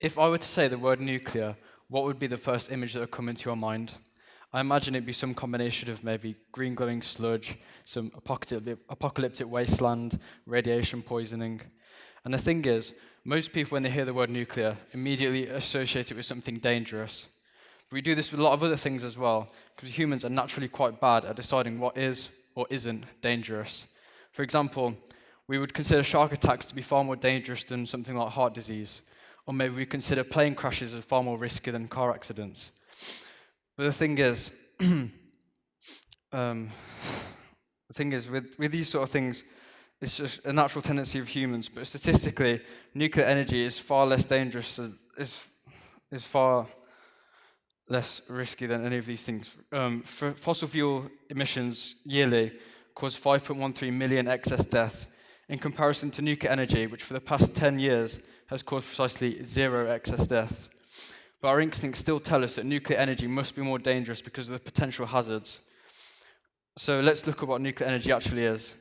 If I were to say the word nuclear, what would be the first image that would come into your mind? I imagine it'd be some combination of maybe green glowing sludge, some apocalyptic wasteland, radiation poisoning. And the thing is, most people, when they hear the word nuclear, immediately associate it with something dangerous. But we do this with a lot of other things as well, because humans are naturally quite bad at deciding what is or isn't dangerous. For example, we would consider shark attacks to be far more dangerous than something like heart disease. Or maybe we consider plane crashes as far more risky than car accidents. But the thing is, with these sort of things, it's just a natural tendency of humans. But statistically, nuclear energy is far less dangerous, is far less risky than any of these things. For fossil fuel emissions yearly cause 5.13 million excess deaths, in comparison to nuclear energy, which for the past 10 years has caused precisely 0 excess deaths. But our instincts still tell us that nuclear energy must be more dangerous because of the potential hazards. So let's look at what nuclear energy actually is.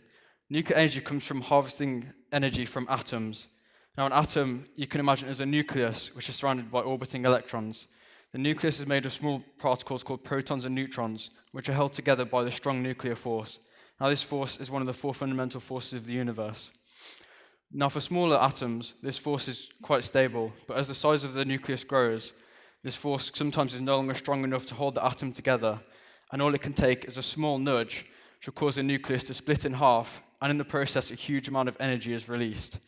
Nuclear energy comes from harvesting energy from atoms. Now, an atom you can imagine as a nucleus, which is surrounded by orbiting electrons. The nucleus is made of small particles called protons and neutrons, which are held together by the strong nuclear force. Now, this force is one of the 4 fundamental forces of the universe. Now, for smaller atoms, this force is quite stable, but as the size of the nucleus grows, this force sometimes is no longer strong enough to hold the atom together, and all it can take is a small nudge, which will cause the nucleus to split in half, and in the process, a huge amount of energy is released.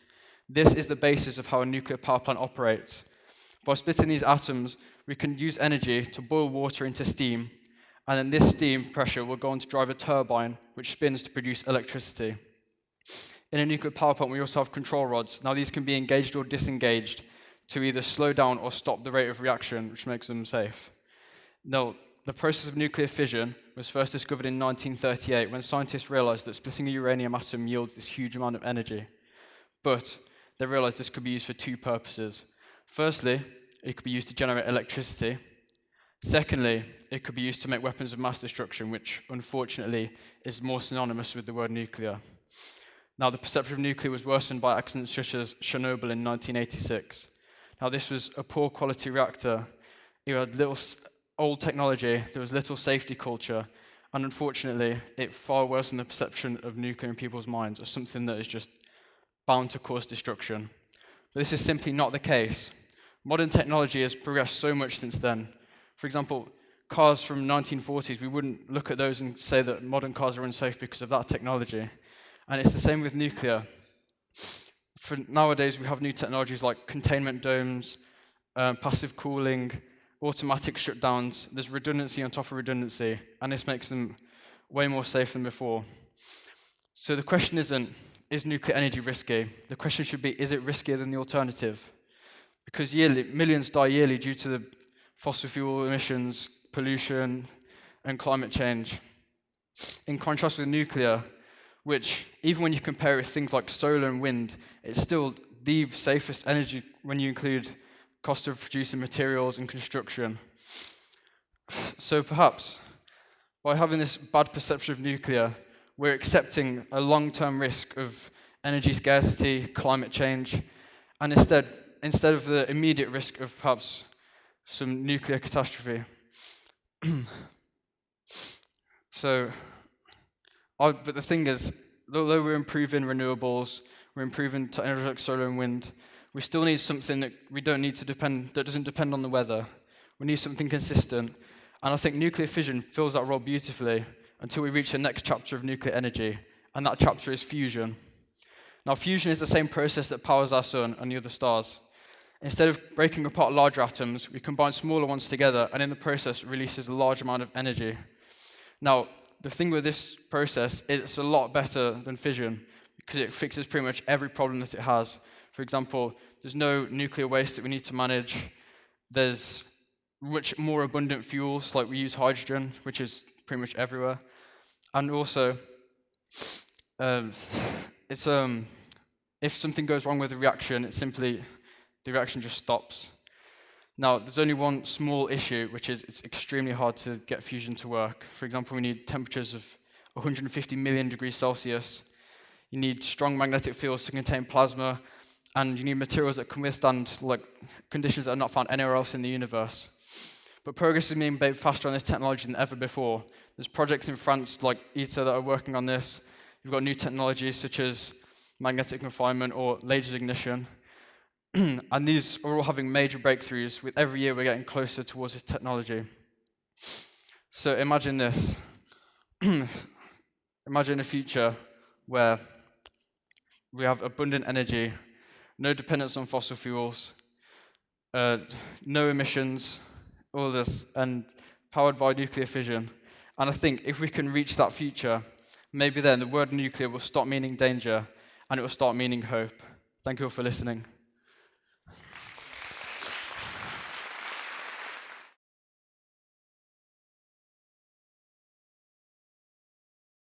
This is the basis of how a nuclear power plant operates. By splitting these atoms, we can use energy to boil water into steam, and then this steam pressure will go on to drive a turbine, which spins to produce electricity. In a nuclear power plant, we also have control rods. Now, these can be engaged or disengaged to either slow down or stop the rate of reaction, which makes them safe. Now, the process of nuclear fission was first discovered in 1938 when scientists realized that splitting a uranium atom yields this huge amount of energy. But they realized this could be used for 2 purposes. Firstly, it could be used to generate electricity. Secondly, it could be used to make weapons of mass destruction, which unfortunately is more synonymous with the word nuclear. Now, the perception of nuclear was worsened by accidents such as Chernobyl in 1986. Now, this was a poor quality reactor. It had little old technology, there was little safety culture, and unfortunately, it far worsened the perception of nuclear in people's minds as something that is just bound to cause destruction. But this is simply not the case. Modern technology has progressed so much since then. For example, cars from 1940s, we wouldn't look at those and say that modern cars are unsafe because of that technology. And it's the same with nuclear. For nowadays, we have new technologies like containment domes, passive cooling, automatic shutdowns. There's redundancy on top of redundancy, and this makes them way more safe than before. So the question isn't, is nuclear energy risky? The question should be, is it riskier than the alternative? Because millions die yearly due to the fossil fuel emissions, pollution, and climate change. In contrast with nuclear, which, even when you compare it with things like solar and wind, it's still the safest energy when you include cost of producing materials and construction. So perhaps, by having this bad perception of nuclear, we're accepting a long-term risk of energy scarcity, climate change, and instead of the immediate risk of perhaps some nuclear catastrophe. But the thing is, although we're improving renewables, we're improving technologies like solar and wind, we still need something that that doesn't depend on the weather. We need something consistent. And I think nuclear fission fills that role beautifully until we reach the next chapter of nuclear energy, and that chapter is fusion. Now, fusion is the same process that powers our sun and the other stars. Instead of breaking apart larger atoms, we combine smaller ones together, and in the process, releases a large amount of energy. Now, the thing with this process, it's a lot better than fission because it fixes pretty much every problem that it has. For example, there's no nuclear waste that we need to manage. There's much more abundant fuels, like we use hydrogen, which is pretty much everywhere. And also, if something goes wrong with the reaction, the reaction just stops. Now, there's only one small issue, which is it's extremely hard to get fusion to work. For example, we need temperatures of 150 million degrees Celsius. You need strong magnetic fields to contain plasma, and you need materials that can withstand like conditions that are not found anywhere else in the universe. But progress is being made faster on this technology than ever before. There's projects in France like ITER that are working on this. You've got new technologies such as magnetic confinement or laser ignition. And these are all having major breakthroughs. With every year, we're getting closer towards this technology. So imagine this. Imagine a future where we have abundant energy, no dependence on fossil fuels, no emissions, all this, and powered by nuclear fission. And I think if we can reach that future, maybe then the word nuclear will stop meaning danger, and it will start meaning hope. Thank you all for listening.